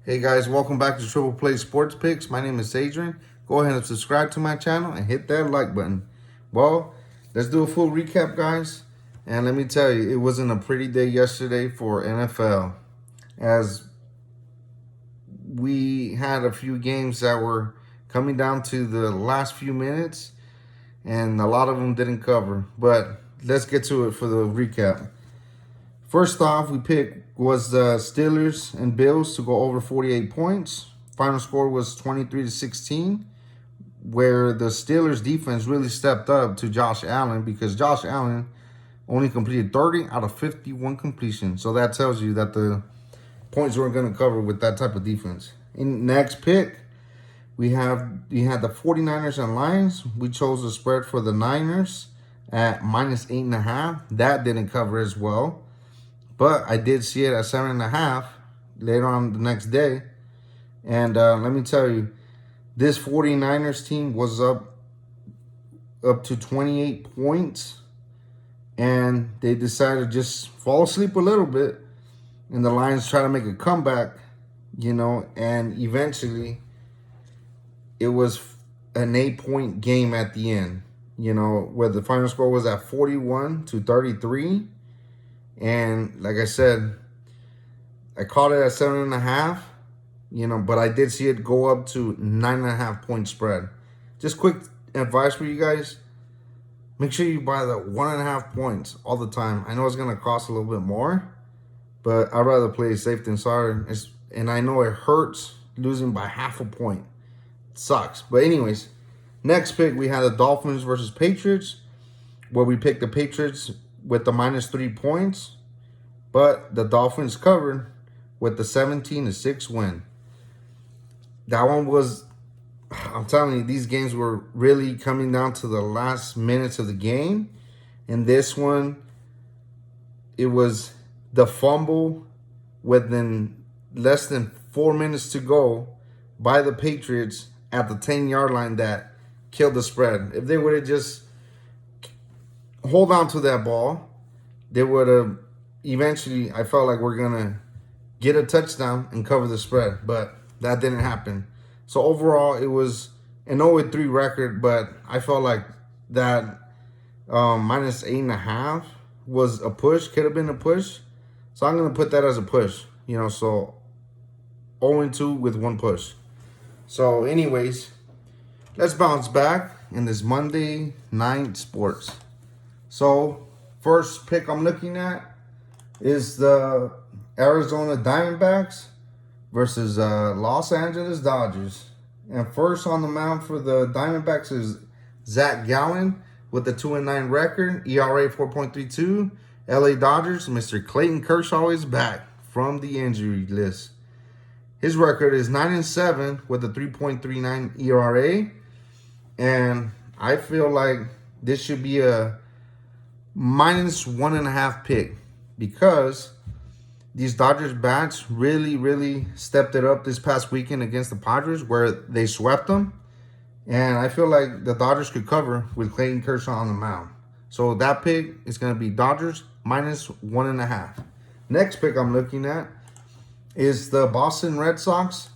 Hey guys, welcome back to Triple Play Sports Picks. My name is Adrian. Go ahead and subscribe to my channel and hit that like button. Well, let's do a full recap, guys. And let me tell you, it wasn't a pretty day yesterday for NFL, as we had a few games that were coming down to the last few minutes, and a lot of them didn't cover. But let's get to it for the recap. First off, we picked was the Steelers and Bills to go over 48 points. Final score was 23-16, where the Steelers defense really stepped up to Josh Allen, because Josh Allen only completed 30 out of 51 completions. So that tells you that the points weren't going to cover with that type of defense. In next pick, we had the 49ers and Lions. We chose the spread for the Niners at -8.5. That didn't cover as well, but I did see it at 7.5 later on the next day. And let me tell you, this 49ers team was up to 28 points, and they decided to just fall asleep a little bit, and the Lions try to make a comeback, and eventually it was an 8-point game at the end, where the final score was at 41-33. And like I said, I caught it at 7.5, but I did see it go up to 9.5 point spread. Just quick advice for you guys: make sure you buy the 1.5 points all the time. I know it's gonna cost a little bit more, but I'd rather play it safe than sorry. And I know it hurts losing by 0.5 point. It sucks. But anyways, next pick, we had the Dolphins versus Patriots, where we picked the Patriots with the -3 points, but the Dolphins covered with the 17-6 win. That one was, I'm telling you, these games were really coming down to the last minutes of the game. And this one, it was the fumble within less than 4 minutes to go by the Patriots at the 10-yard line that killed the spread. If they would have just hold on to that ball, they would have eventually, I felt like we're going to get a touchdown and cover the spread, but that didn't happen. So overall, it was an 0-3 record, but I felt like that -8.5 was a push, could have been a push. So I'm going to put that as a push, so 0-2 with one push. So anyways, let's bounce back in this Monday night sports. So first pick I'm looking at is the Arizona Diamondbacks versus Los Angeles Dodgers. And first on the mound for the Diamondbacks is Zach Gallen with the 2-9 record, ERA 4.32. LA Dodgers, Mr. Clayton Kershaw is back from the injury list. His record is 9-7 with a 3.39 ERA. And I feel like this should be a -1.5 pick, because these Dodgers bats really stepped it up this past weekend against the Padres, where they swept them. And I feel like the Dodgers could cover with Clayton Kershaw on the mound. So that pick is going to be Dodgers -1.5. Next pick I'm looking at is the Boston Red Sox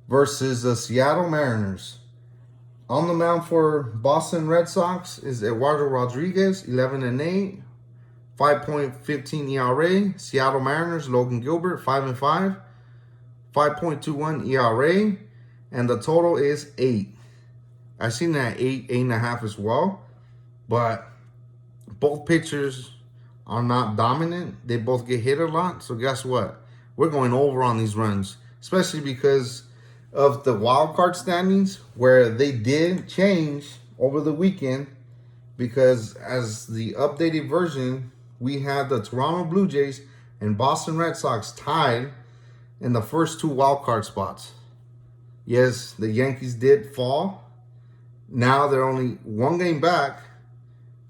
versus the Seattle Mariners. On the mound for Boston Red Sox is Eduardo Rodriguez, 11-8, 5.15 ERA. Seattle Mariners, Logan Gilbert, 5-5, 5.21 ERA, and the total is 8. I've seen that 8.5 as well, but both pitchers are not dominant. They both get hit a lot. So guess what? We're going over on these runs, especially because of the wild card standings, where they did change over the weekend, because as the updated version, we have the Toronto Blue Jays and Boston Red Sox tied in the first 2 wild card spots. Yes, the Yankees did fall. Now they're only 1 game back,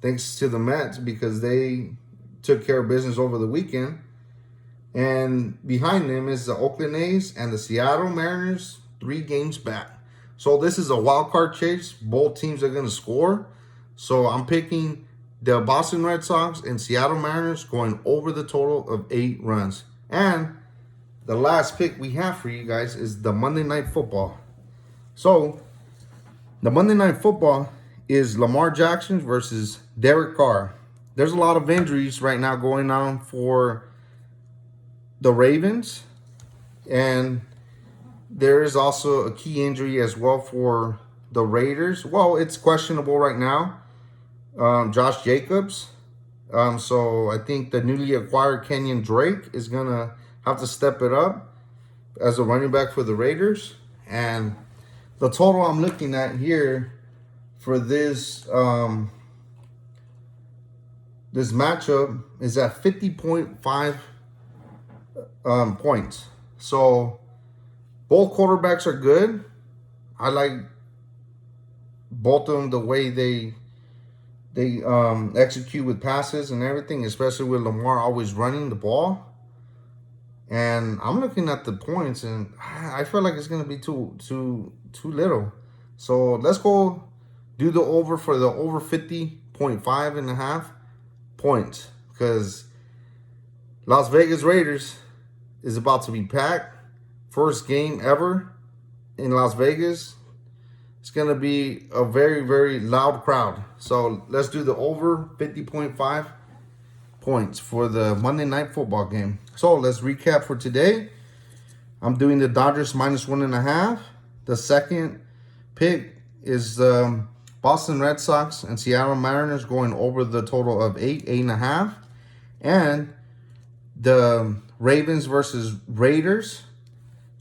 thanks to the Mets, because they took care of business over the weekend. And behind them is the Oakland A's and the Seattle Mariners, 3 games back. So this is a wild card chase. Both teams are going to score. So I'm picking the Boston Red Sox and Seattle Mariners going over the total of 8 runs. And the last pick we have for you guys is the Monday Night Football. So, the Monday Night Football is Lamar Jackson versus Derek Carr. There's a lot of injuries right now going on for the Ravens, and there is also a key injury as well for the Raiders. Well, it's questionable right now. Josh Jacobs. So I think the newly acquired Kenyon Drake is going to have to step it up as a running back for the Raiders. And the total I'm looking at here for this this matchup is at 50.5 points. So both quarterbacks are good. I like both of them, the way they execute with passes and everything, especially with Lamar always running the ball. And I'm looking at the points, and I feel like it's gonna be too little. So let's go do the over for the over 50.5 points, because Las Vegas Raiders is about to be packed. First game ever in Las Vegas. It's going to be a very, very loud crowd. So let's do the over 50.5 points for the Monday Night Football game. So let's recap for today. I'm doing the Dodgers -1.5. The second pick is the Boston Red Sox and Seattle Mariners going over the total of 8.5. And the Ravens versus Raiders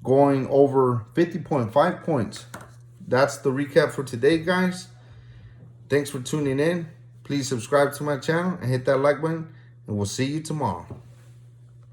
going over 50.5 points. That's the recap for today, guys. Thanks for tuning in. Please subscribe to my channel and hit that like button, and we'll see you tomorrow.